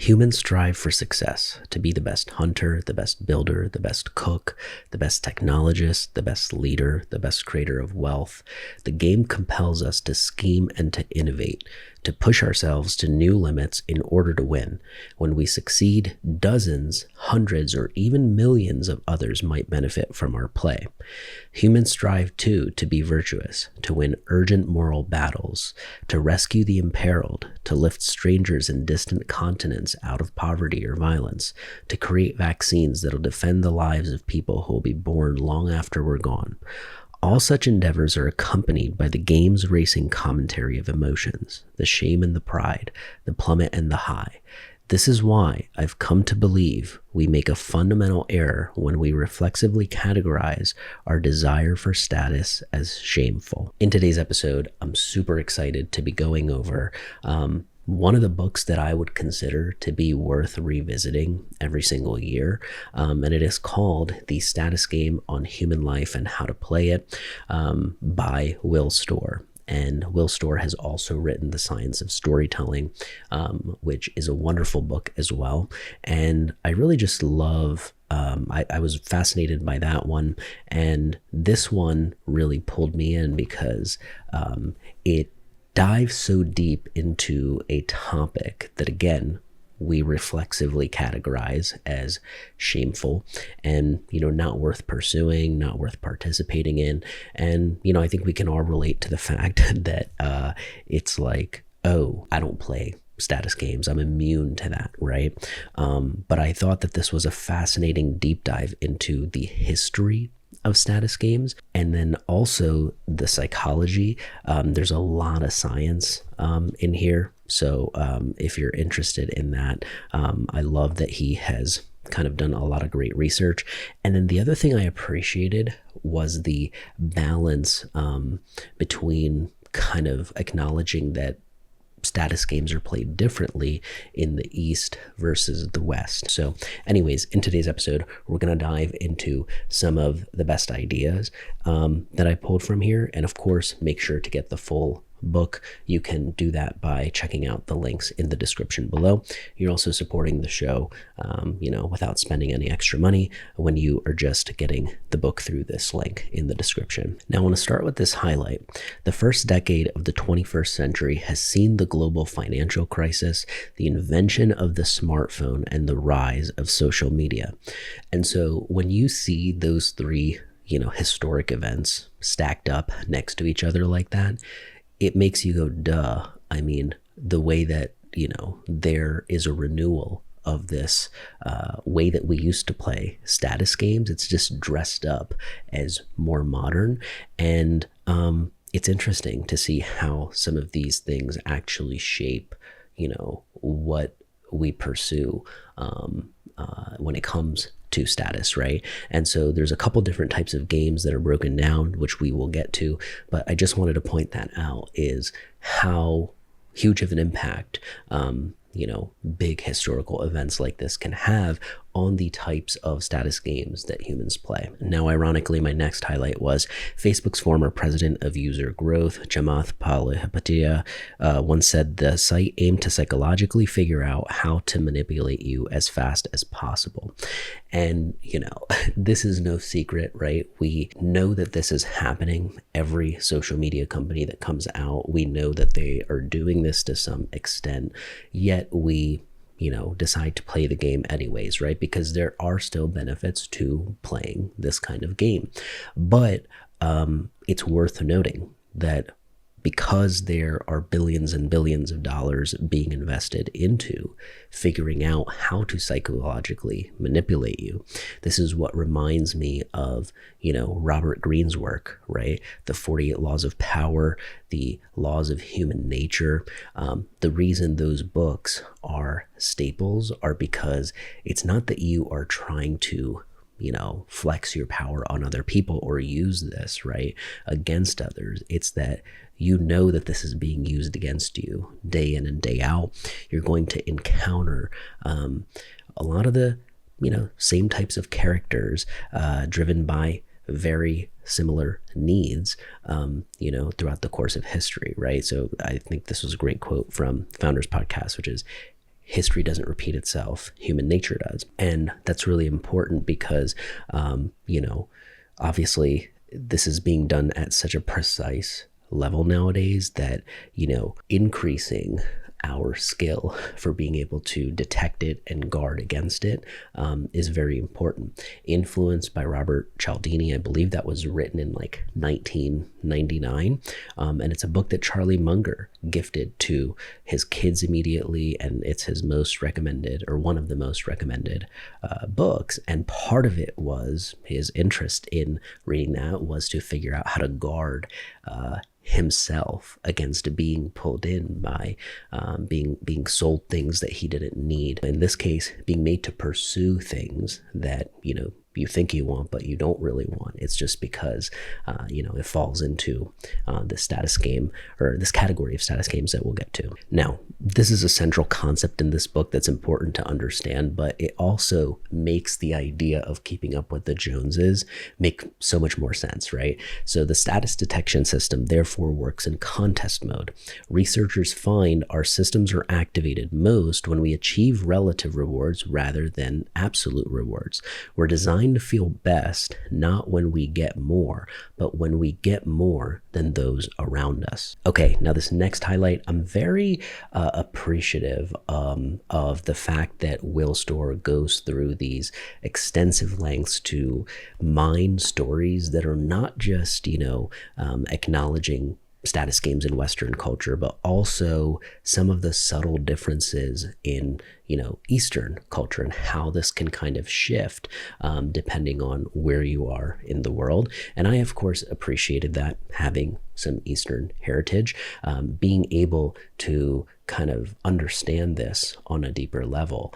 Humans strive for success, to be the best hunter, the best builder, the best cook, the best technologist, the best leader, the best creator of wealth. The game compels us to scheme and to innovate, to push ourselves to new limits in order to win. When we succeed, dozens, hundreds, or even millions of others might benefit from our play. Humans strive too to be virtuous, to win urgent moral battles, to rescue the imperiled, to lift strangers in distant continents out of poverty or violence, to create vaccines that'll defend the lives of people who will be born long after we're gone. All such endeavors are accompanied by the game's racing commentary of emotions, the shame and the pride, the plummet and the high. This is why I've come to believe we make a fundamental error when we reflexively categorize our desire for status as shameful. In today's episode, I'm super excited to be going over one of the books that I would consider to be worth revisiting every single year, and it is called The Status Game on Human Life and How to Play It by Will Storr. And Will Storr has also written The Science of Storytelling, which is a wonderful book as well. And I really just love, I was fascinated by that one. And this one really pulled me in because it dives so deep into a topic that, again, we reflexively categorize as shameful and, not worth pursuing, not worth participating in. And, I think we can all relate to the fact that it's like, oh, I don't play status games. I'm immune to that, right? But I thought that this was a fascinating deep dive into the history of status games, and then also the psychology. There's a lot of science in here. So if you're interested in that, I love that he has kind of done a lot of great research. And then the other thing I appreciated was the balance between kind of acknowledging that status games are played differently in the East versus the West. So anyways, in today's episode, we're going to dive into some of the best ideas that I pulled from here. And of course, make sure to get the full book. You can do that by checking out the links in the description below. You're also supporting the show, without spending any extra money when you are just getting the book through this link in the description. Now, I want to start with this highlight. The first decade of the 21st century has seen the global financial crisis, the invention of the smartphone, and the rise of social media. And so when you see those three, historic events stacked up next to each other like that, it makes you go, duh. I mean, the way that, there is a renewal of this way that we used to play status games. It's just dressed up as more modern. And it's interesting to see how some of these things actually shape, what we pursue when it comes to status, right? And so there's a couple different types of games that are broken down, which we will get to, but I just wanted to point that out, is how huge of an impact big historical events like this can have on the types of status games that humans play. Now, ironically, my next highlight was Facebook's former president of user growth, Chamath Palihapitiya, once said the site aimed to psychologically figure out how to manipulate you as fast as possible. And, this is no secret, right? We know that this is happening. Every social media company that comes out, we know that they are doing this to some extent, yet we decide to play the game anyways, right? Because there are still benefits to playing this kind of game. But it's worth noting that because there are billions and billions of dollars being invested into figuring out how to psychologically manipulate you. This is what reminds me of, Robert Greene's work, right? The 48 Laws of Power, the Laws of Human Nature. The reason those books are staples are because it's not that you are trying to flex your power on other people or use this, right, against others. It's that that this is being used against you day in and day out. You're going to encounter a lot of the, same types of characters driven by very similar needs, throughout the course of history, right? So I think this was a great quote from Founders Podcast, which is, history doesn't repeat itself, human nature does. And that's really important because, obviously this is being done at such a precise level nowadays that, increasing our skill for being able to detect it and guard against it is very important. Influenced by Robert Cialdini, I believe that was written in like 1999. And it's a book that Charlie Munger gifted to his kids immediately. And it's his most recommended, or one of the most recommended books. And part of it was his interest in reading that was to figure out how to guard himself against being pulled in by being sold things that he didn't need. In this case, being made to pursue things that, you think you want, but you don't really want. It's just because, it falls into the status game, or this category of status games that we'll get to. Now, this is a central concept in this book that's important to understand, but it also makes the idea of keeping up with the Joneses make so much more sense, right? So the status detection system therefore works in contest mode. Researchers find our systems are activated most when we achieve relative rewards rather than absolute rewards. We're designed to feel best not when we get more, but when we get more than those around us. Okay, now this next highlight, I'm very appreciative of the fact that Will Storr goes through these extensive lengths to mine stories that are not just, acknowledging status games in Western culture, but also some of the subtle differences in, Eastern culture and how this can kind of shift depending on where you are in the world. And I, of course, appreciated that, having some Eastern heritage, being able to kind of understand this on a deeper level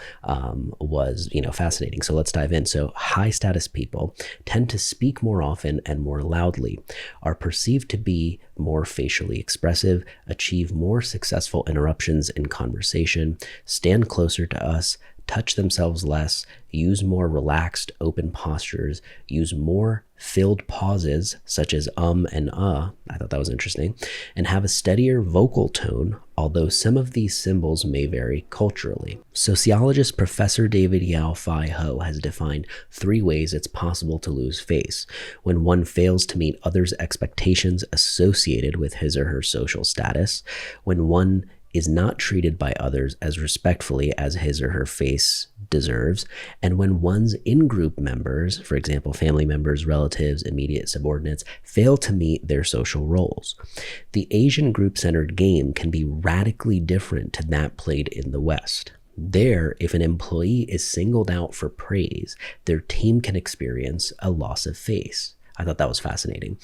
was, fascinating. So let's dive in. So high status people tend to speak more often and more loudly, are perceived to be more facially expressive, achieve more successful interruptions in conversation, stand closer to us, touch themselves less, use more relaxed, open postures, use more filled pauses such as and I thought that was interesting, and have a steadier vocal tone, although some of these symbols may vary culturally. Sociologist Professor David Yao Fai Ho has defined 3 ways it's possible to lose face: when one fails to meet others' expectations associated with his or her social status, when one is not treated by others as respectfully as his or her face deserves, and when one's in-group members, for example, family members, relatives, immediate subordinates, fail to meet their social roles. The Asian group-centered game can be radically different to that played in the West. There, if an employee is singled out for praise, their team can experience a loss of face. I thought that was fascinating.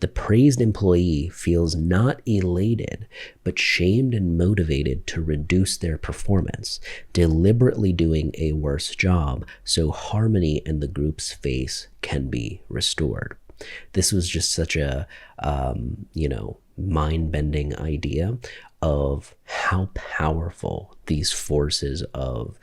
The praised employee feels not elated, but shamed and motivated to reduce their performance, deliberately doing a worse job so harmony in the group's face can be restored. This was just such a, mind-bending idea of how powerful these forces of,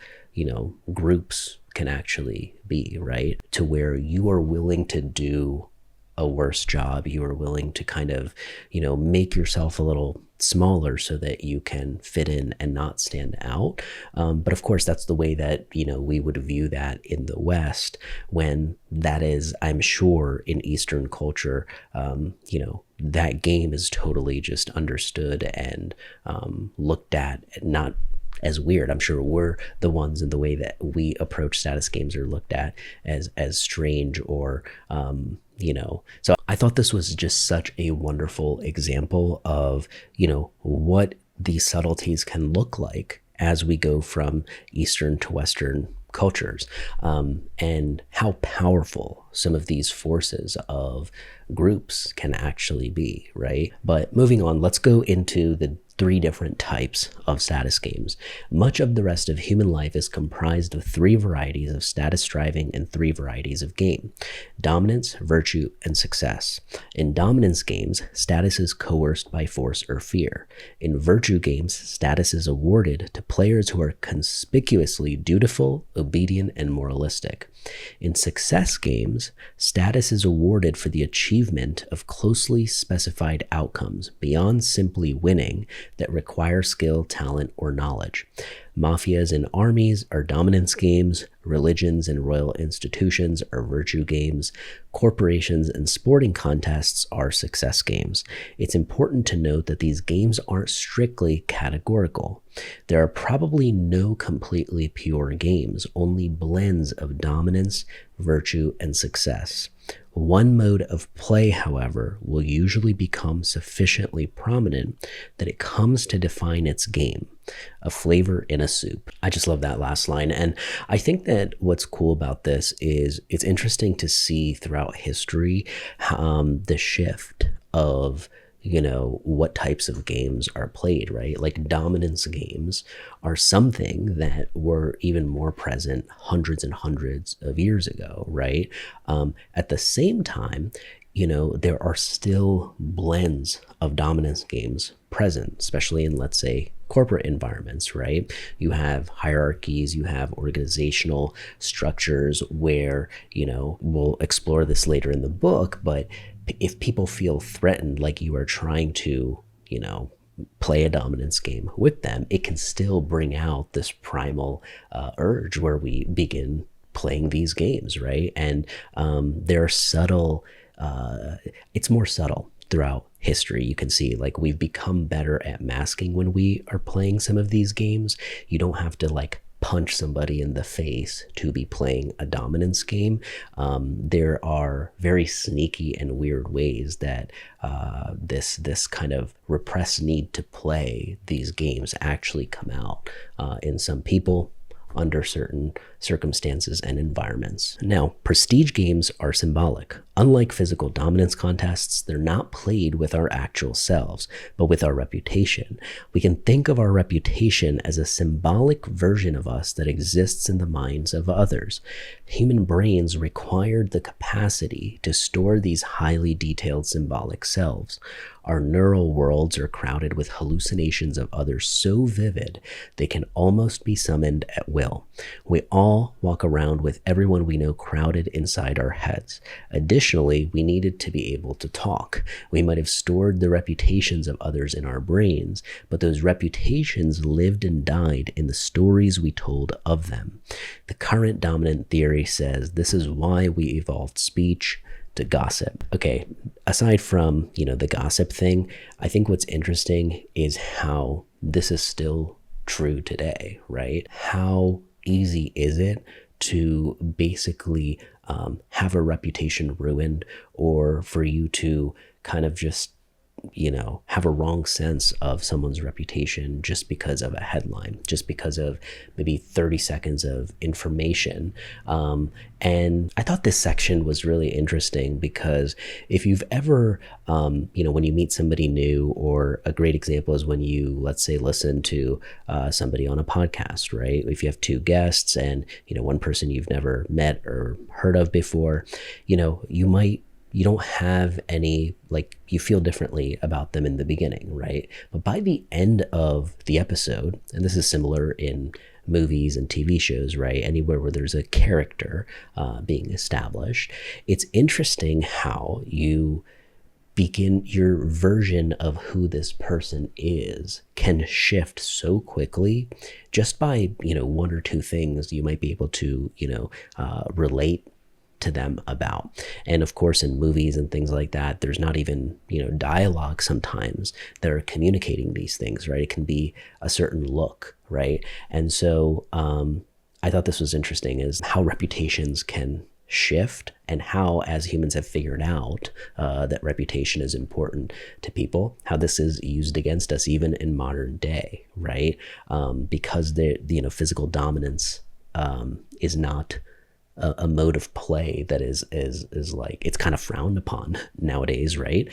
groups can actually be, right? To where you are willing to do a worse job, you are willing to kind of, make yourself a little smaller so that you can fit in and not stand out. But of course, that's the way that, we would view that in the West, when that is, I'm sure, in Eastern culture, that game is totally just understood and looked at not as weird. I'm sure we're the ones in the way that we approach status games are looked at as strange or, So I thought this was just such a wonderful example of, what these subtleties can look like as we go from Eastern to Western cultures, and how powerful some of these forces of groups can actually be, right? But moving on, let's go into the 3 different types of status games. Much of the rest of human life is comprised of 3 varieties of status striving and 3 varieties of game: dominance, virtue, and success. In dominance games, status is coerced by force or fear. In virtue games, status is awarded to players who are conspicuously dutiful, obedient, and moralistic. In success games, status is awarded for the achievement of closely specified outcomes beyond simply winning that require skill, talent, or knowledge. Mafias and armies are dominance games. Religions and royal institutions are virtue games. Corporations and sporting contests are success games. It's important to note that these games aren't strictly categorical. There are probably no completely pure games, only blends of dominance, virtue, and success. One mode of play, however, will usually become sufficiently prominent that it comes to define its game, a flavor in a soup. I just love that last line. And I think that what's cool about this is it's interesting to see throughout history the shift of what types of games are played, right? Like dominance games are something that were even more present hundreds and hundreds of years ago, right? At the same time, there are still blends of dominance games present, especially in, let's say, corporate environments, right? You have hierarchies, you have organizational structures where, we'll explore this later in the book, but if people feel threatened, like you are trying to, play a dominance game with them, it can still bring out this primal urge where we begin playing these games, right? And they're subtle. It's more subtle throughout history. You can see like we've become better at masking when we are playing some of these games. You don't have to punch somebody in the face to be playing a dominance game. There are very sneaky and weird ways that this kind of repressed need to play these games actually come out in some people under certain circumstances and environments. Now, prestige games are symbolic. Unlike physical dominance contests, they're not played with our actual selves, but with our reputation. We can think of our reputation as a symbolic version of us that exists in the minds of others. Human brains required the capacity to store these highly detailed symbolic selves. Our neural worlds are crowded with hallucinations of others so vivid they can almost be summoned at will. We all walk around with everyone we know crowded inside our heads. Additionally, we needed to be able to talk. We might have stored the reputations of others in our brains, but those reputations lived and died in the stories we told of them. The current dominant theory says this is why we evolved speech to gossip. Okay, aside from, the gossip thing, I think what's interesting is how this is still true today, right? How easy is it to basically have a reputation ruined, or for you to kind of just have a wrong sense of someone's reputation just because of a headline, just because of maybe 30 seconds of information. And I thought this section was really interesting because if you've ever, when you meet somebody new, or a great example is when you, let's say, listen to somebody on a podcast, right? If you have two guests and, one person you've never met or heard of before, you don't have any, you feel differently about them in the beginning, right? But by the end of the episode, and this is similar in movies and TV shows, right? Anywhere where there's a character being established, it's interesting how you begin, your version of who this person is can shift so quickly just by, one or two things you might be able to, relate to them about. And of course, in movies and things like that, there's not even, dialogue sometimes that are communicating these things, right? It can be a certain look, right? And so I thought this was interesting, is how reputations can shift, and how, as humans have figured out that reputation is important to people, how this is used against us even in modern day, right? Because the physical dominance is not a mode of play that is like, it's kind of frowned upon nowadays, right?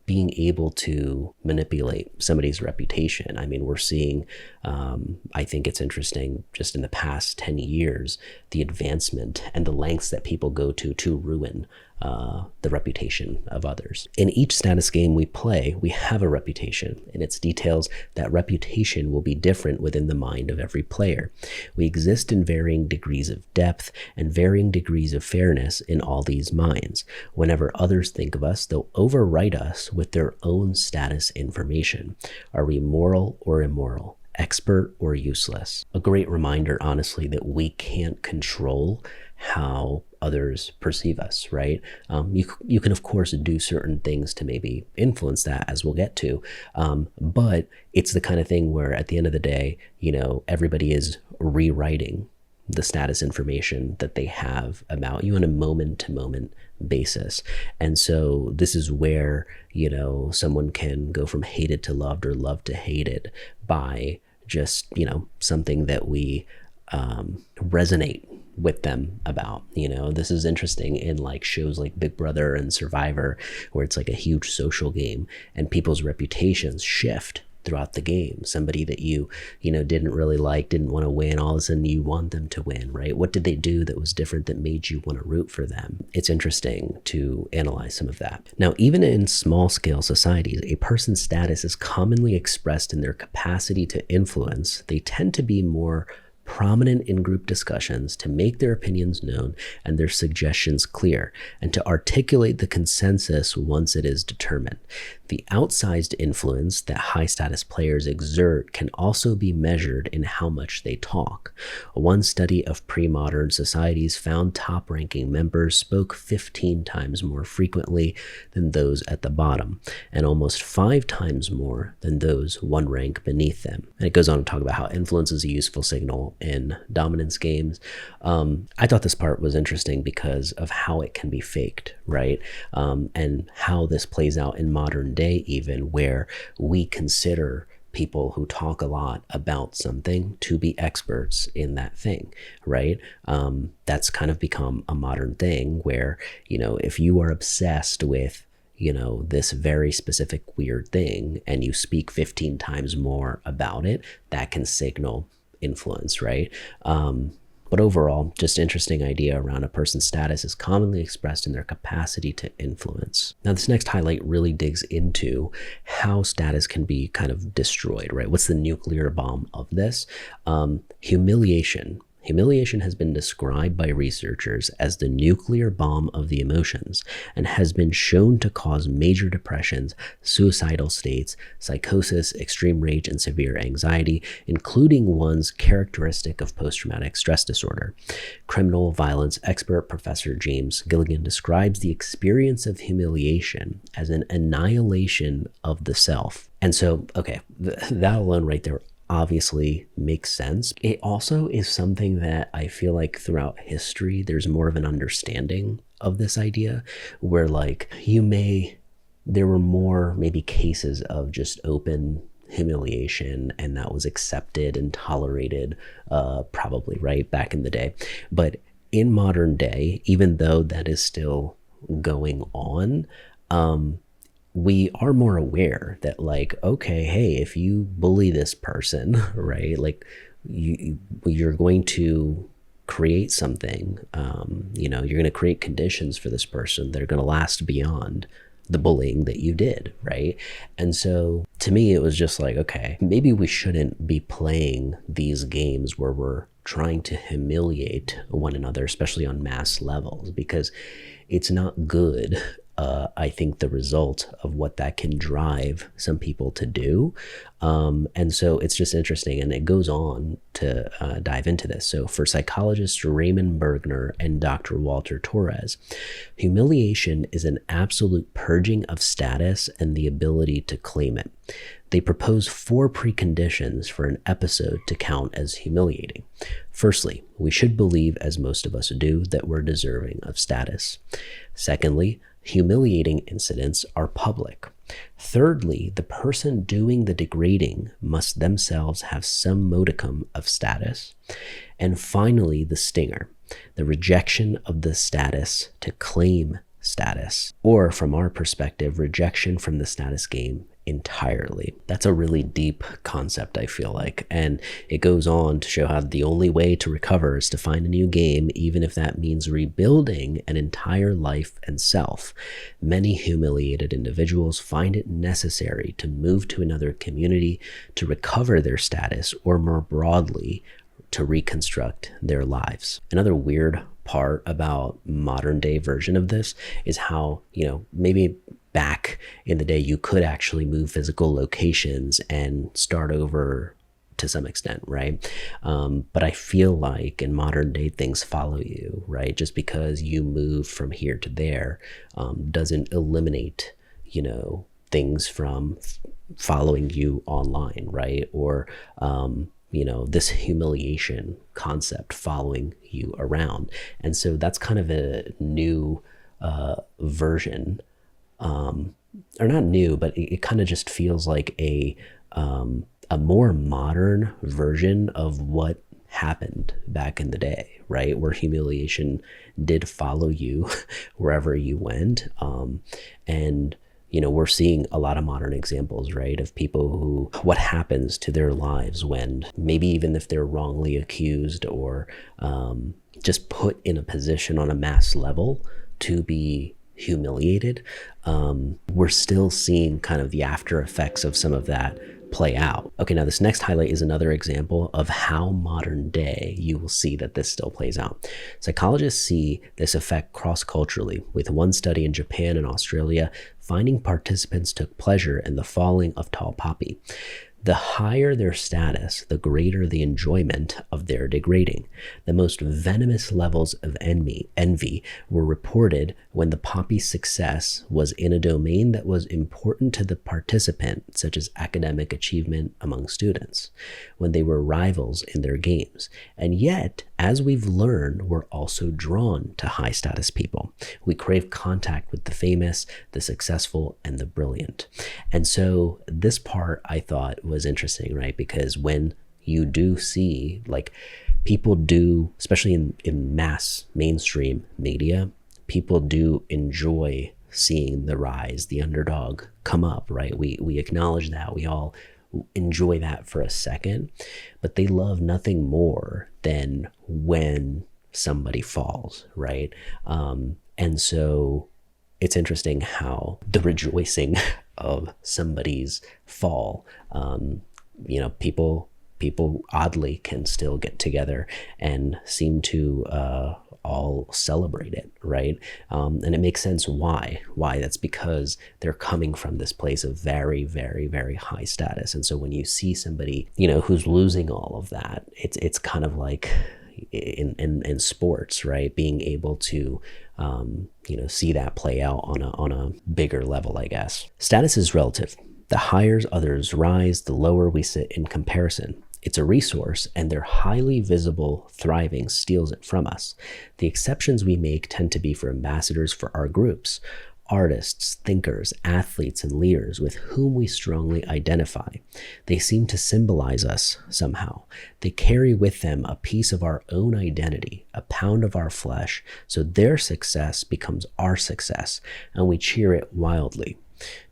Being able to manipulate somebody's reputation. I mean, we're seeing, I think it's interesting, just in the past 10 years, the advancement and the lengths that people go to ruin the reputation of others. In each status game we play, we have a reputation. In its details, that reputation will be different within the mind of every player. We exist in varying degrees of depth and varying degrees of fairness in all these minds. Whenever others think of us, they'll overwrite us with their own status information. Are we moral or immoral? expert or useless. A great reminder, honestly, that we can't control how others perceive us, right? You can, of course, do certain things to maybe influence that, as we'll get to. But it's the kind of thing where at the end of the day, everybody is rewriting the status information that they have about you on a moment-to-moment basis. And so this is where, someone can go from hated to loved or loved to hated by just, something that we resonate with them about. This is interesting in like shows like Big Brother and Survivor, where it's like a huge social game and people's reputations shift throughout the game. Somebody that you didn't really like, didn't want to win, all of a sudden you want them to win, right? What did they do that was different that made you want to root for them? It's interesting to analyze some of that. Now, even in small scale societies, a person's status is commonly expressed in their capacity to influence. They tend to be more prominent in group discussions, to make their opinions known and their suggestions clear, and to articulate the consensus once it is determined. The outsized influence that high status players exert can also be measured in how much they talk. One study of pre-modern societies found top-ranking members spoke 15 times more frequently than those at the bottom, and almost 5 times more than those one rank beneath them. And it goes on to talk about how influence is a useful signal in dominance games. I thought this part was interesting because of how it can be faked, right? And how this plays out in modern day, even where we consider people who talk a lot about something to be experts in that thing, right? That's kind of become a modern thing where, if you are obsessed with this very specific weird thing and you speak 15 times more about it, that can signal influence, right? But overall, just interesting idea around a person's status is commonly expressed in their capacity to influence. Now, this next highlight really digs into how status can be kind of destroyed, right? What's the nuclear bomb of this? Humiliation. Humiliation has been described by researchers as the nuclear bomb of the emotions and has been shown to cause major depressions, suicidal states, psychosis, extreme rage, and severe anxiety, including ones characteristic of post-traumatic stress disorder. Criminal violence expert Professor James Gilligan describes the experience of humiliation as an annihilation of the self. And so, okay, that alone right there obviously makes sense. It also is something that I feel like throughout history, there's more of an understanding of this idea where like there were more maybe cases of just open humiliation and that was accepted and tolerated, probably right back in the day. But in modern day, even though that is still going on, we are more aware that like, okay, hey, if you bully this person, right, like you're going to create something, you're going to create conditions for this person that are going to last beyond the bullying that you did, right? And so to me, it was just like, okay, maybe we shouldn't be playing these games where we're trying to humiliate one another, especially on mass levels, because it's not good. I think the result of what that can drive some people to do. And so it's just interesting. And it goes on to dive into this. So for psychologists Raymond Bergner and Dr. Walter Torres, humiliation is an absolute purging of status and the ability to claim it. They propose 4 preconditions for an episode to count as humiliating. Firstly, we should believe, as most of us do, that we're deserving of status. Secondly, humiliating incidents are public. Thirdly, the person doing the degrading must themselves have some modicum of status. And finally, the stinger, the rejection of the status to claim status, or from our perspective, rejection from the status game entirely. That's a really deep concept, I feel like. And it goes on to show how the only way to recover is to find a new game, even if that means rebuilding an entire life and self. Many humiliated individuals find it necessary to move to another community to recover their status, or more broadly, to reconstruct their lives. Another weird part about modern day version of this is how, maybe back in the day, you could actually move physical locations and start over to some extent, right? But I feel like in modern day things follow you, right? Just because you move from here to there doesn't eliminate, things from following you online, right? Or this humiliation concept following you around. And so that's kind of a new version, or not new, but it kind of just feels like a more modern version of what happened back in the day, right? Where humiliation did follow you wherever you went. And we're seeing a lot of modern examples, right, of people who, what happens to their lives when maybe even if they're wrongly accused or just put in a position on a mass level to be humiliated. We're still seeing kind of the after effects of some of that play out. Okay, now this next highlight is another example of how modern day you will see that this still plays out. Psychologists see this effect cross-culturally, with one study in Japan and Australia finding participants took pleasure in the falling of tall poppy. The higher their status, the greater the enjoyment of their degrading. The most venomous levels of envy were reported when the poppy's success was in a domain that was important to the participant, such as academic achievement among students, when they were rivals in their games. And yet, as we've learned, we're also drawn to high status people. We crave contact with the famous, the successful, and the brilliant. And so this part I thought was interesting, right? Because when you do see, like, people do, especially in mass mainstream media, people do enjoy seeing the rise, the underdog come up, right? We acknowledge that. We all enjoy that for a second, but they love nothing more than when somebody falls, right? And so it's interesting how the rejoicing of somebody's fall, people oddly can still get together and seem to all celebrate it, right? And it makes sense why. That's because they're coming from this place of very, very, very high status. And so when you see somebody, who's losing all of that, it's kind of like in sports, right? Being able to see that play out on a bigger level, I guess. Status is relative. The higher others rise, the lower we sit in comparison. It's a resource, and their highly visible thriving steals it from us. The exceptions we make tend to be for ambassadors for our groups, artists, thinkers, athletes, and leaders with whom we strongly identify. They seem to symbolize us somehow. They carry with them a piece of our own identity, a pound of our flesh, so their success becomes our success, and we cheer it wildly.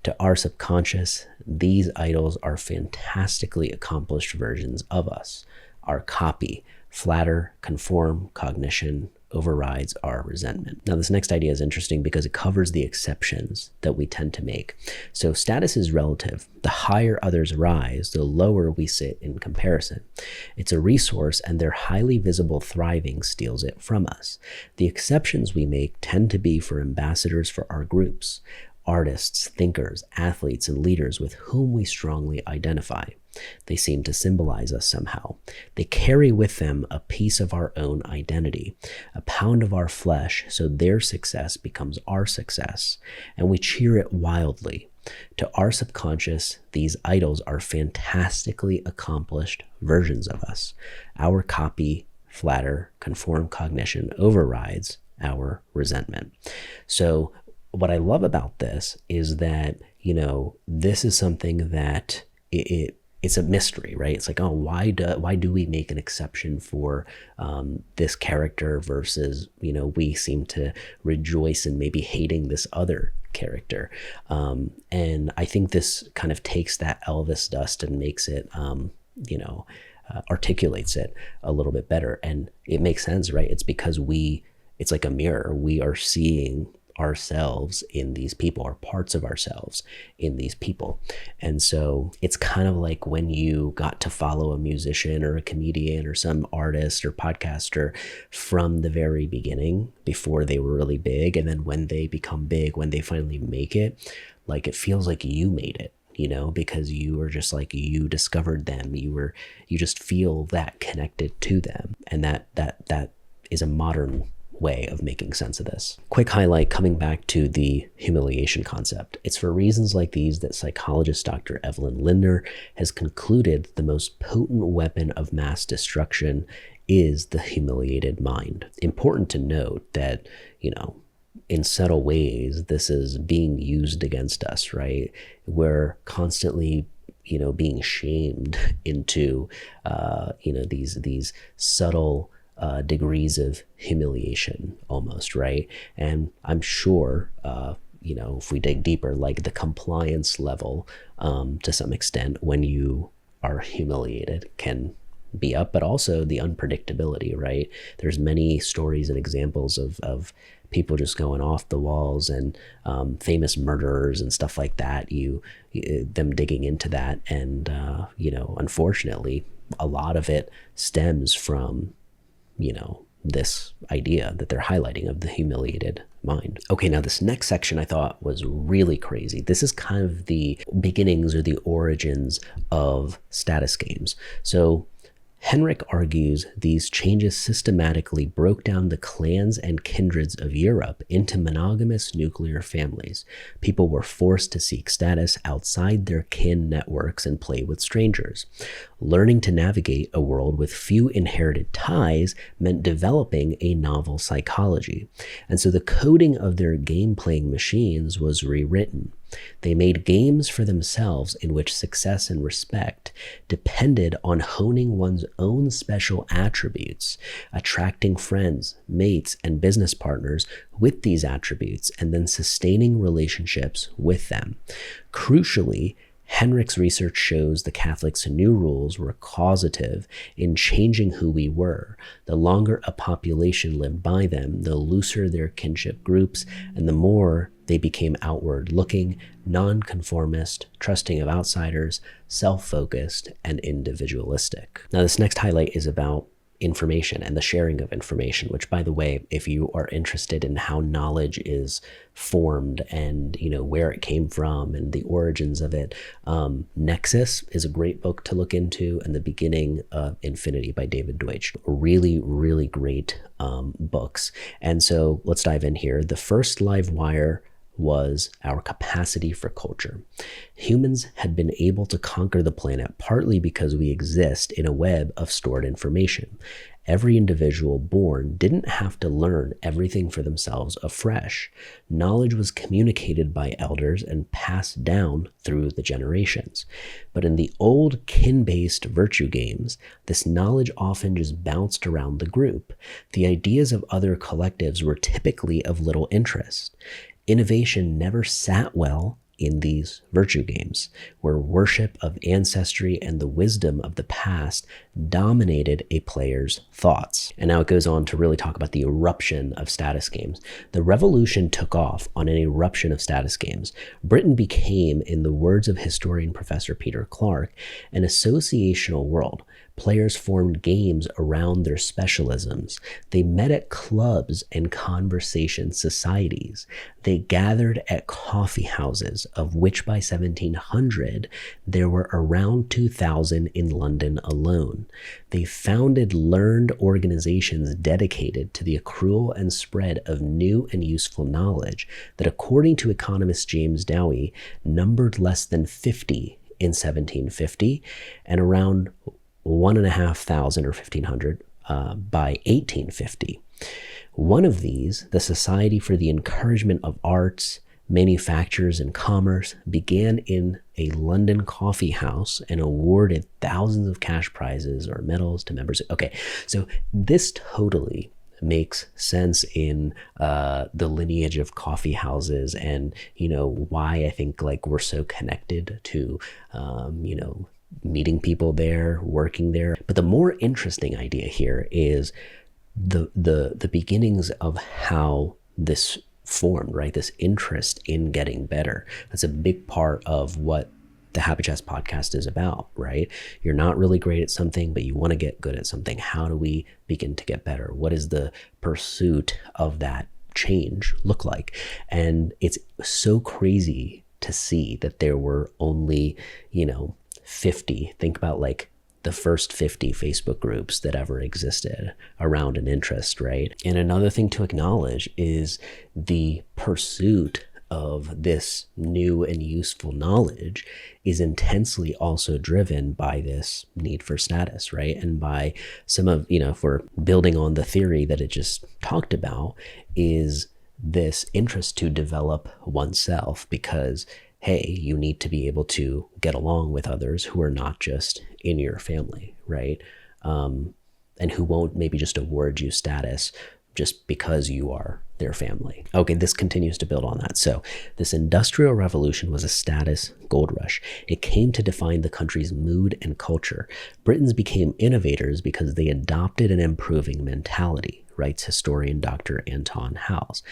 To our subconscious, these idols are fantastically accomplished versions of us. Our copy, flatter, conform, cognition, overrides our resentment. Now, this next idea is interesting because it covers the exceptions that we tend to make. So status is relative. The higher others rise, the lower we sit in comparison. It's a resource, and their highly visible thriving steals it from us. The exceptions we make tend to be for ambassadors for our groups, artists, thinkers, athletes, and leaders with whom we strongly identify. They seem to symbolize us somehow. They carry with them a piece of our own identity, a pound of our flesh, so their success becomes our success, and we cheer it wildly. To our subconscious, these idols are fantastically accomplished versions of us. Our copy, flatter, conform, cognition overrides our resentment. So what I love about this is that, this is something that it's a mystery, right? It's like, oh, why do we make an exception for this character versus, we seem to rejoice in maybe hating this other character. And I think this kind of takes that Elvis dust and makes it, articulates it a little bit better. And it makes sense, right? It's because it's like a mirror. We are seeing ourselves in these people, or parts of ourselves in these people. And so it's kind of like when you got to follow a musician or a comedian or some artist or podcaster from the very beginning before they were really big, and then when they become big, when they finally make it, like, it feels like you made it, because you were just like, you discovered them. You just feel that connected to them. And that is a modern way of making sense of this. Quick highlight, coming back to the humiliation concept. It's for reasons like these that psychologist Dr. Evelyn Lindner has concluded the most potent weapon of mass destruction is the humiliated mind. Important to note that, in subtle ways, this is being used against us, right? We're constantly being shamed into these subtle degrees of humiliation almost, right? And I'm sure if we dig deeper, like the compliance level to some extent when you are humiliated can be up, but also the unpredictability, right? There's many stories and examples of people just going off the walls, and famous murderers and stuff like that, them digging into that. And unfortunately, a lot of it stems from this idea that they're highlighting of the humiliated mind. Okay, now this next section I thought was really crazy. This is kind of the beginnings or the origins of status games. So Henrik argues these changes systematically broke down the clans and kindreds of Europe into monogamous nuclear families. People were forced to seek status outside their kin networks and play with strangers. Learning to navigate a world with few inherited ties meant developing a novel psychology. And so the coding of their game-playing machines was rewritten. They made games for themselves in which success and respect depended on honing one's own special attributes, attracting friends, mates, and business partners with these attributes, and then sustaining relationships with them. Crucially, Henrik's research shows the Catholics' new rules were causative in changing who we were. The longer a population lived by them, the looser their kinship groups, and the more they became outward-looking, nonconformist, trusting of outsiders, self-focused, and individualistic. Now, this next highlight is about information and the sharing of information, which, by the way, if you are interested in how knowledge is formed and where it came from and the origins of it, Nexus is a great book to look into, and The Beginning of Infinity by David Deutsch. Really, really great books. And so let's dive in here. The first live wire was our capacity for culture. Humans had been able to conquer the planet partly because we exist in a web of stored information. Every individual born didn't have to learn everything for themselves afresh. Knowledge was communicated by elders and passed down through the generations. But in the old kin-based virtue games, this knowledge often just bounced around the group. The ideas of other collectives were typically of little interest. Innovation never sat well in these virtue games, where worship of ancestry and the wisdom of the past dominated a player's thoughts. And now it goes on to really talk about the eruption of status games. The revolution took off on an eruption of status games. Britain became, in the words of historian Professor Peter Clark, an associational world. Players formed games around their specialisms. They met at clubs and conversation societies. They gathered at coffee houses, of which by 1700 there were around 2,000 in London alone. They founded learned organizations dedicated to the accrual and spread of new and useful knowledge that, according to economist James Dewey, numbered less than 50 in 1750 and around 1,500 or 1,500 by 1850. One of these, the Society for the Encouragement of Arts, Manufactures and Commerce, began in a London coffee house and awarded thousands of cash prizes or medals to members. Okay, so this totally makes sense in the lineage of coffee houses, and why I think we're so connected to meeting people there, working there. But the more interesting idea here is the beginnings of how this formed, right? This interest in getting better. That's a big part of what the Happy Chats podcast is about, right? You're not really great at something, but you want to get good at something. How do we begin to get better? What is the pursuit of that change look like? And it's so crazy to see that there were only, 50. Think about like the first 50 Facebook groups that ever existed around an interest, right? And another thing to acknowledge is the pursuit of this new and useful knowledge is intensely also driven by this need for status, right? And by some of, if we're building on the theory that it just talked about, is this interest to develop oneself because, hey, you need to be able to get along with others who are not just in your family, right? And who won't maybe just award you status just because you are their family. Okay, this continues to build on that. So this Industrial Revolution was a status gold rush. It came to define the country's mood and culture. Britons became innovators because they adopted an improving mentality, writes historian Dr. Anton Howes.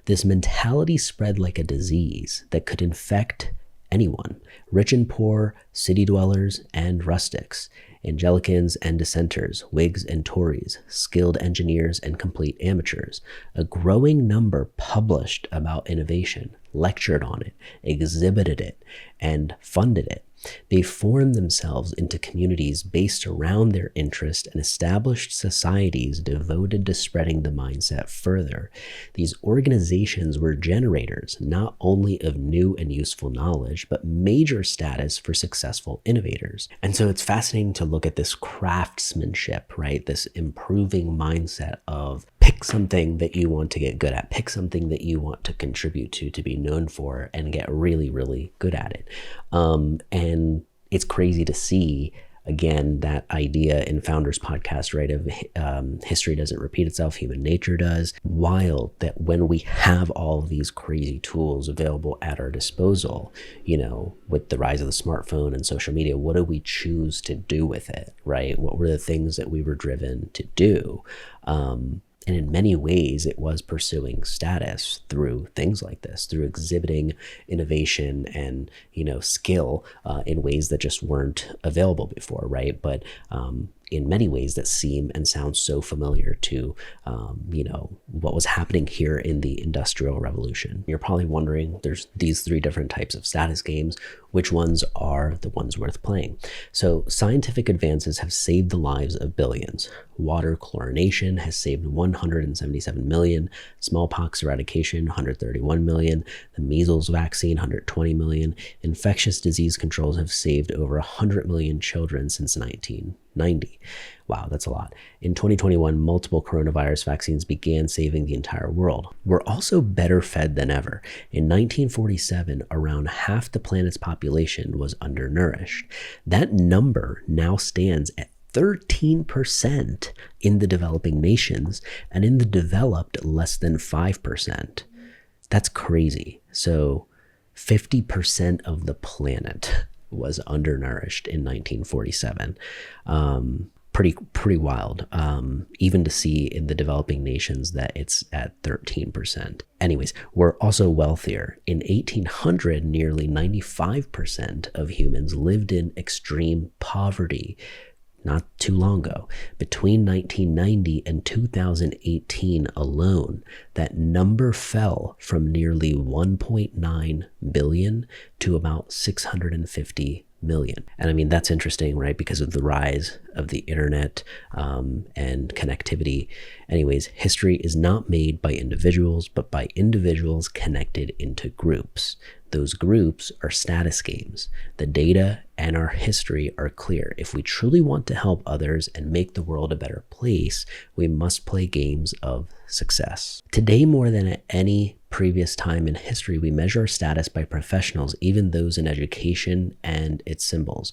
This mentality spread like a disease that could infect anyone, rich and poor, city dwellers and rustics, Anglicans and dissenters, Whigs and Tories, skilled engineers and complete amateurs. A growing number published about innovation, lectured on it, exhibited it, and funded it. They formed themselves into communities based around their interest and established societies devoted to spreading the mindset further. These organizations were generators not only of new and useful knowledge, but major status for successful innovators. And so it's fascinating to look at this craftsmanship, right? This improving mindset of pick something that you want to get good at, pick something that you want to contribute to be known for, and get really, really good at it. And it's crazy to see, again, that idea in Founders Podcast, right, of history doesn't repeat itself, human nature does. Wild that when we have all of these crazy tools available at our disposal, with the rise of the smartphone and social media, what do we choose to do with it, right? What were the things that we were driven to do? And in many ways, it was pursuing status through things like this, through exhibiting innovation and, skill in ways that just weren't available before, right? But in many ways that seem and sound so familiar to, what was happening here in the Industrial Revolution. You're probably wondering, there's these 3 different types of status games. Which ones are the ones worth playing? So scientific advances have saved the lives of billions. Water chlorination has saved 177 million. Smallpox eradication, 131 million. The measles vaccine, 120 million. Infectious disease controls have saved over 100 million children since 1990. Wow, that's a lot. In 2021, multiple coronavirus vaccines began saving the entire world. We're also better fed than ever. In 1947, around half the planet's population was undernourished. That number now stands at 13% in the developing nations, and in the developed, less than 5%. That's crazy. So 50% of the planet was undernourished in 1947. Pretty wild, even to see in the developing nations that it's at 13%. Anyways, we're also wealthier. In 1800, nearly 95% of humans lived in extreme poverty. Not too long ago. Between 1990 and 2018 alone, that number fell from nearly 1.9 billion to about 650 million. And I mean, that's interesting, right? Because of the rise of the internet and connectivity. Anyways, history is not made by individuals, but by individuals connected into groups. Those groups are status games. The data and our history are clear. If we truly want to help others and make the world a better place, we must play games of success. Today, more than at any previous time in history, we measure our status by professionals, even those in education and its symbols.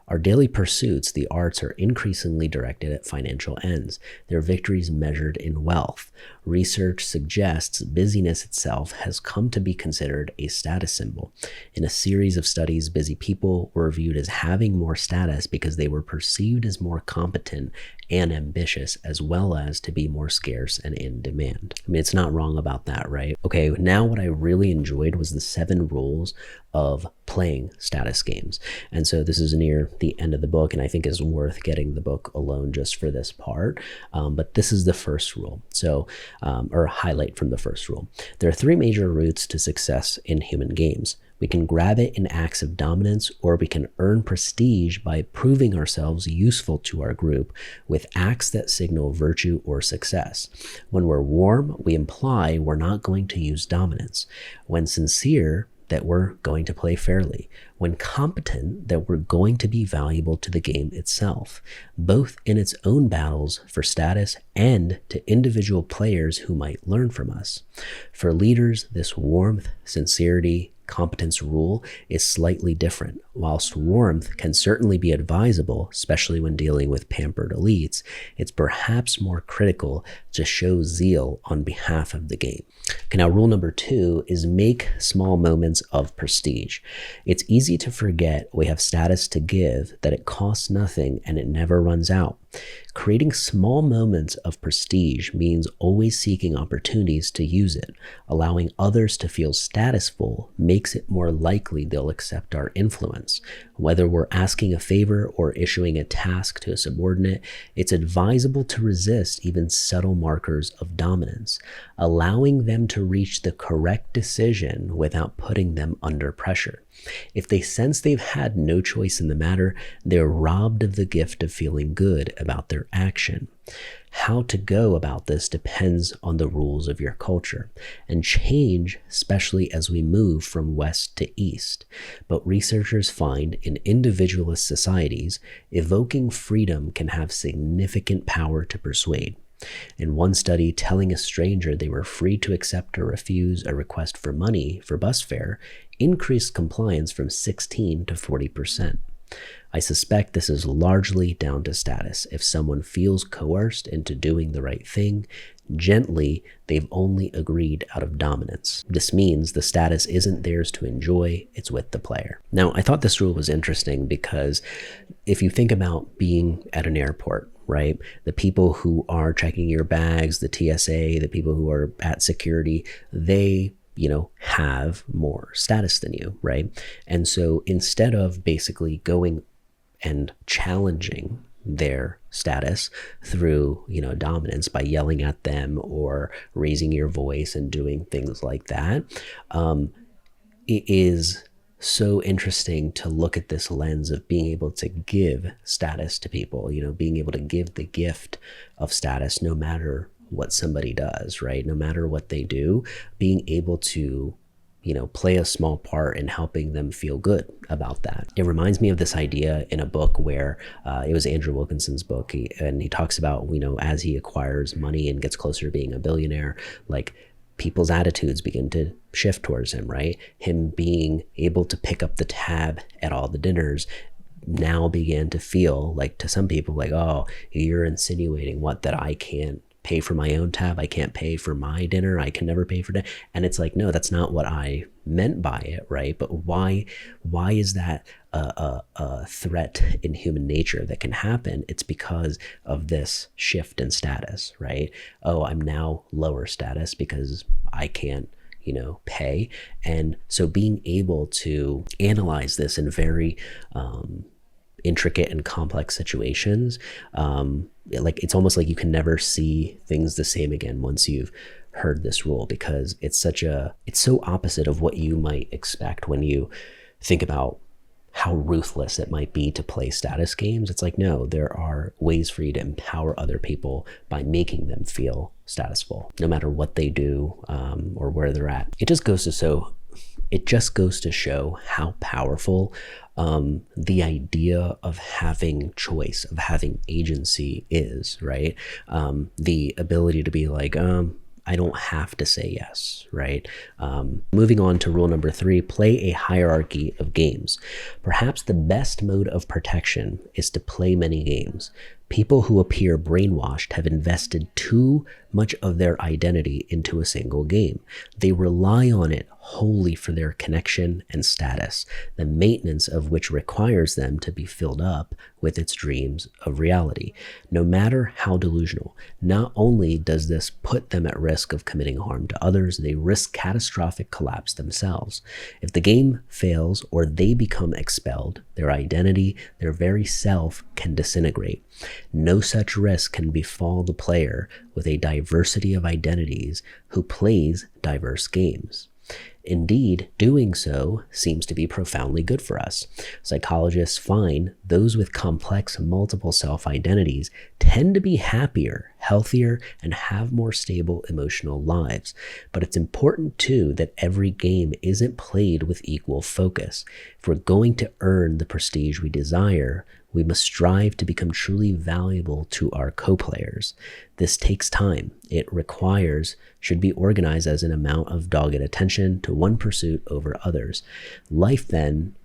Our daily pursuits, the arts, are increasingly directed at financial ends, their victories measured in wealth. Research suggests busyness itself has come to be considered a status symbol. In a series of studies, busy people were viewed as having more status because they were perceived as more competent and ambitious, as well as to be more scarce and in demand. I mean, it's not wrong about that, right? Okay, now what I really enjoyed was the 7 rules of playing status games. And so this is near the end of the book, and I think is worth getting the book alone just for this part. But this is the first rule. So, or a highlight from the first rule. There are 3 major routes to success in human games. We can grab it in acts of dominance, or we can earn prestige by proving ourselves useful to our group with acts that signal virtue or success. When we're warm, we imply we're not going to use dominance. When sincere, that we're going to play fairly. When competent, that we're going to be valuable to the game itself, both in its own battles for status and to individual players who might learn from us. For leaders, this warmth, sincerity, competence rule is slightly different. Whilst warmth can certainly be advisable, especially when dealing with pampered elites, it's perhaps more critical to show zeal on behalf of the game. Okay, now rule number 2 is make small moments of prestige. It's easy to forget we have status to give, that it costs nothing and it never runs out. Creating small moments of prestige means always seeking opportunities to use it. Allowing others to feel statusful makes it more likely they'll accept our influence. Whether we're asking a favor or issuing a task to a subordinate, it's advisable to resist even subtle markers of dominance, allowing them to reach the correct decision without putting them under pressure. If they sense they've had no choice in the matter, they're robbed of the gift of feeling good about their action. How to go about this depends on the rules of your culture and change, especially as we move from west to east. But researchers find in individualist societies, evoking freedom can have significant power to persuade. In one study, telling a stranger they were free to accept or refuse a request for money for bus fare increased compliance from 16 to 40%. I suspect this is largely down to status. If someone feels coerced into doing the right thing, gently, they've only agreed out of dominance. This means the status isn't theirs to enjoy, it's with the player. Now, I thought this rule was interesting because if you think about being at an airport, right? The people who are checking your bags, the TSA, the people who are at security, they have more status than you, right? And so instead of basically going and challenging their status through, dominance by yelling at them or raising your voice and doing things like that, it is so interesting to look at this lens of being able to give status to people, being able to give the gift of status no matter what somebody does, right? No matter what they do, being able to, play a small part in helping them feel good about that. It reminds me of this idea in a book where it was Andrew Wilkinson's book. He talks about, as he acquires money and gets closer to being a billionaire, like people's attitudes begin to shift towards him, right? Him being able to pick up the tab at all the dinners now began to feel like, to some people, like, oh, you're insinuating that I can't pay for my own tab, I can't pay for my dinner, I can never pay for dinner. And it's like, no, that's not what I meant by it, right? But why is that a threat in human nature that can happen? It's because of this shift in status, right? Oh, I'm now lower status because I can't pay. And so being able to analyze this in very intricate and complex situations, it's almost like you can never see things the same again once you've heard this rule, because it's so opposite of what you might expect when you think about how ruthless it might be to play status games. It's like, no, there are ways for you to empower other people by making them feel statusful, no matter what they do or where they're at. It just goes to show how powerful the idea of having choice, of having agency is, right? The ability to be like, I don't have to say yes, right? Moving on to rule number 3, play a hierarchy of games. Perhaps the best mode of protection is to play many games. People who appear brainwashed have invested too much of their identity into a single game. They rely on it wholly for their connection and status, the maintenance of which requires them to be filled up with its dreams of reality. No matter how delusional, not only does this put them at risk of committing harm to others, they risk catastrophic collapse themselves. If the game fails or they become expelled, their identity, their very self can disintegrate. No such risk can befall the player with a diversity of identities who plays diverse games. Indeed, doing so seems to be profoundly good for us. Psychologists find those with complex multiple self-identities tend to be happier, healthier, and have more stable emotional lives. But it's important too that every game isn't played with equal focus. If we're going to earn the prestige we desire, we must strive to become truly valuable to our co-players. This takes time. It should be organized as an amount of dogged attention to one pursuit over others. Life then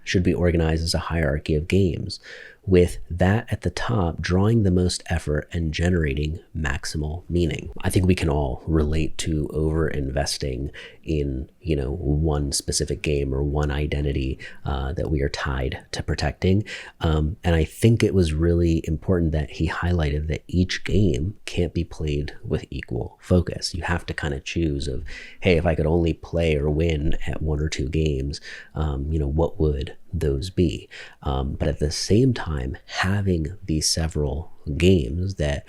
should be organized as a hierarchy of games, with that at the top drawing the most effort and generating maximal meaning. I think we can all relate to over investing in, one specific game or one identity that we are tied to protecting. And I think it was really important that he highlighted that each game can't be played with equal focus. You have to kind of choose of, hey, if I could only play or win at one or two games, what would those be? But at the same time, having these several games that,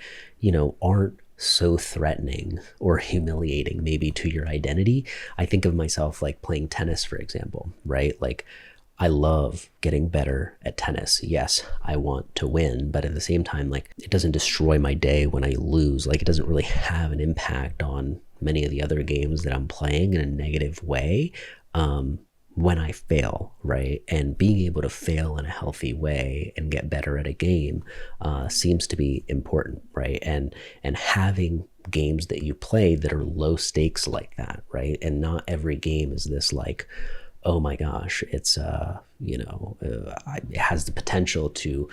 aren't so threatening or humiliating maybe to your identity. I think of myself like playing tennis, for example, right? Like I love getting better at tennis. Yes, I want to win, but at the same time, like it doesn't destroy my day when I lose. Like it doesn't really have an impact on many of the other games that I'm playing in a negative way. When I fail, right? And being able to fail in a healthy way and get better at a game seems to be important, right? And having games that you play that are low stakes like that, right? And not every game is this like, oh my gosh, it's it has the potential to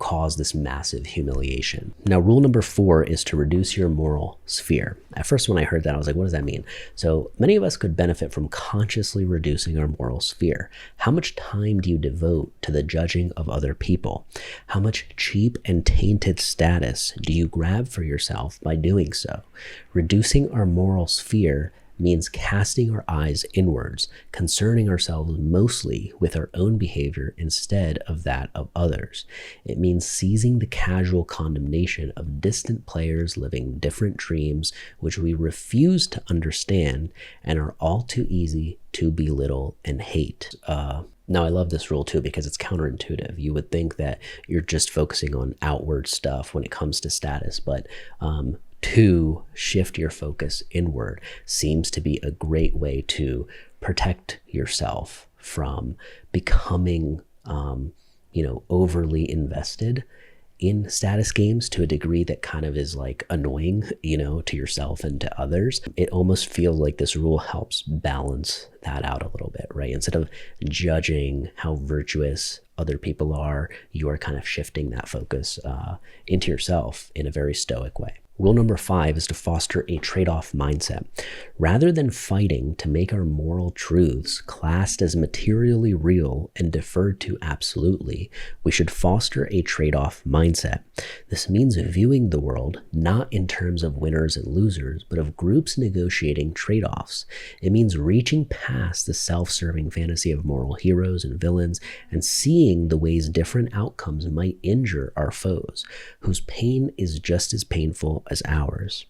cause this massive humiliation. Now, rule number 4 is to reduce your moral sphere. At first, when I heard that, I was like, what does that mean? So many of us could benefit from consciously reducing our moral sphere. How much time do you devote to the judging of other people? How much cheap and tainted status do you grab for yourself by doing so? Reducing our moral sphere means casting our eyes inwards, concerning ourselves mostly with our own behavior instead of that of others. It means seizing the casual condemnation of distant players living different dreams which we refuse to understand and are all too easy to belittle and hate. Now, I love this rule too because it's counterintuitive. You would think that you're just focusing on outward stuff when it comes to status, but to shift your focus inward seems to be a great way to protect yourself from becoming, overly invested in status games to a degree that kind of is like annoying, to yourself and to others. It almost feels like this rule helps balance that out a little bit, right? Instead of judging how virtuous other people are, you are kind of shifting that focus into yourself in a very stoic way. Rule number 5 is to foster a trade-off mindset. Rather than fighting to make our moral truths classed as materially real and deferred to absolutely, we should foster a trade-off mindset. This means viewing the world not in terms of winners and losers, but of groups negotiating trade-offs. It means reaching past the self-serving fantasy of moral heroes and villains and seeing the ways different outcomes might injure our foes, whose pain is just as painful as ours.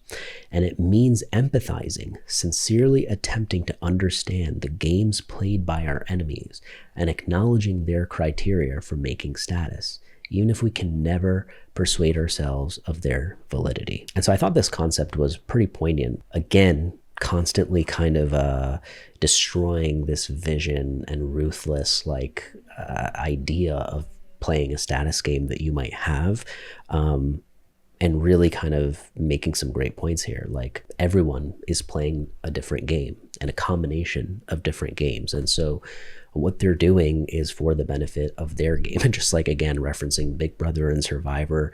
And it means empathizing, sincerely attempting to understand the games played by our enemies and acknowledging their criteria for making status, even if we can never persuade ourselves of their validity. And so I thought this concept was pretty poignant. Again, constantly kind of destroying this vision and ruthless idea of playing a status game that you might have. And really kind of making some great points here. Like everyone is playing a different game and a combination of different games. And so what they're doing is for the benefit of their game. And just like, again, referencing Big Brother and Survivor,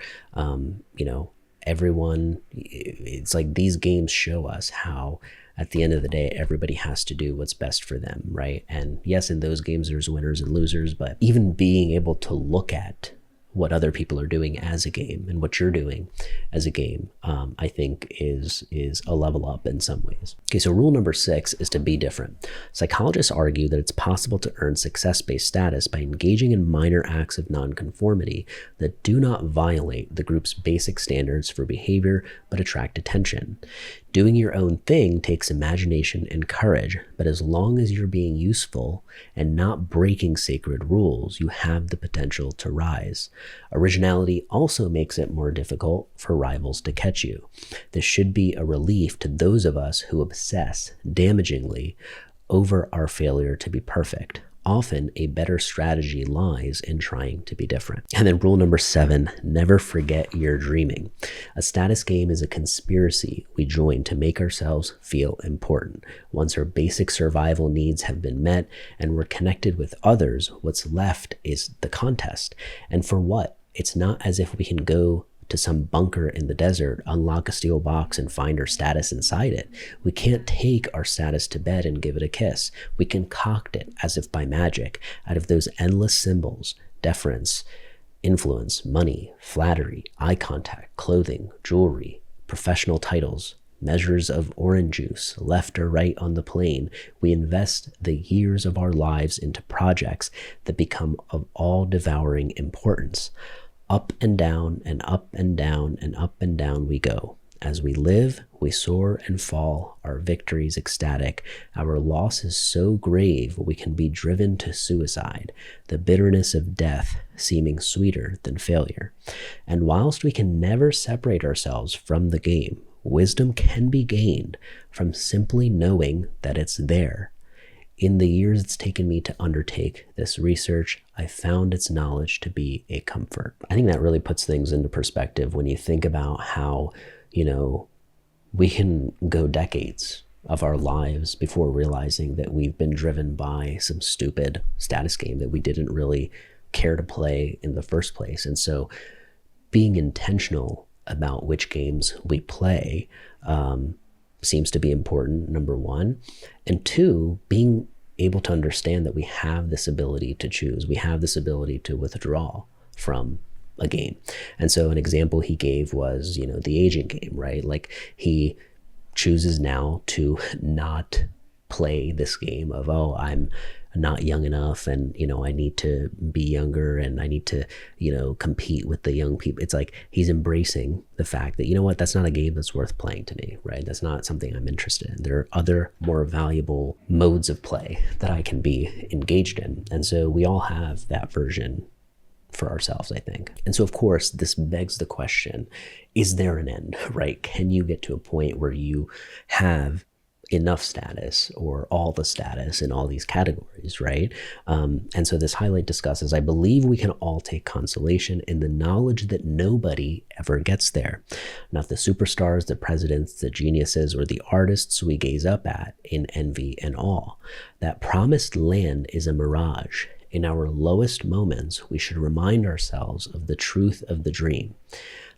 everyone, it's like these games show us how at the end of the day, everybody has to do what's best for them, right? And yes, in those games, there's winners and losers, but even being able to look at what other people are doing as a game and what you're doing as a game, I think is a level up in some ways. Okay, so rule number 6 is to be different. Psychologists argue that it's possible to earn success-based status by engaging in minor acts of nonconformity that do not violate the group's basic standards for behavior but attract attention. Doing your own thing takes imagination and courage, but as long as you're being useful and not breaking sacred rules, you have the potential to rise. Originality also makes it more difficult for rivals to catch you. This should be a relief to those of us who obsess damagingly over our failure to be perfect. Often a better strategy lies in trying to be different. And then rule number 7, never forget you're dreaming. A status game is a conspiracy we join to make ourselves feel important. Once our basic survival needs have been met and we're connected with others, what's left is the contest. And for what? It's not as if we can go to some bunker in the desert, unlock a steel box, and find our status inside it. We can't take our status to bed and give it a kiss. We concoct it as if by magic out of those endless symbols: deference, influence, money, flattery, eye contact, clothing, jewelry, professional titles, measures of orange juice, left or right on the plane. We invest the years of our lives into projects that become of all-devouring importance. Up and down and up and down and up and down we go. As we live, we soar and fall, our victories ecstatic. Our loss is so grave we can be driven to suicide, the bitterness of death seeming sweeter than failure. And whilst we can never separate ourselves from the game, wisdom can be gained from simply knowing that it's there. In the years it's taken me to undertake this research, I found its knowledge to be a comfort. I think that really puts things into perspective when you think about how, we can go decades of our lives before realizing that we've been driven by some stupid status game that we didn't really care to play in the first place. And so being intentional about which games we play seems to be important, number 1. And 2, being able to understand that we have this ability to choose. We have this ability to withdraw from a game. And so an example he gave was, the aging game, right? Like he chooses now to not play this game of, I'm not young enough and, I need to be younger and I need to, compete with the young people. It's like he's embracing the fact that, that's not a game that's worth playing to me, right? That's not something I'm interested in. There are other more valuable modes of play that I can be engaged in. And so we all have that version for ourselves, I think. And so, of course, this begs the question, is there an end, right? Can you get to a point where you have enough status or all the status in all these categories, right? And so this highlight discusses, I believe we can all take consolation in the knowledge that nobody ever gets there. Not the superstars, the presidents, the geniuses, or the artists we gaze up at in envy and awe. That promised land is a mirage. In our lowest moments, we should remind ourselves of the truth of the dream,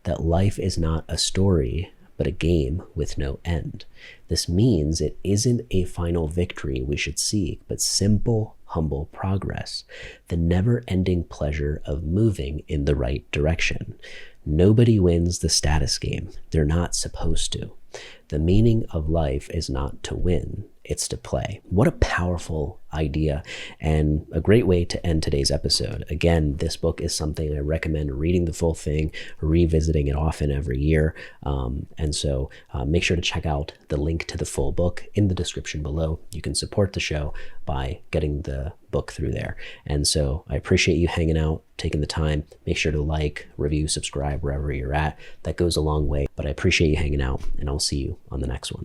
that life is not a story, but a game with no end. This means it isn't a final victory we should seek, but simple, humble progress, the never-ending pleasure of moving in the right direction. Nobody wins the status game. They're not supposed to. The meaning of life is not to win, it's to play. What a powerful idea and a great way to end today's episode. Again, this book is something I recommend reading the full thing, revisiting it often every year. And so make sure to check out the link to the full book in the description below. You can support the show by getting the book through there. And so I appreciate you hanging out, taking the time. Make sure to like, review, subscribe wherever you're at. That goes a long way, but I appreciate you hanging out, and I'll see you on the next one.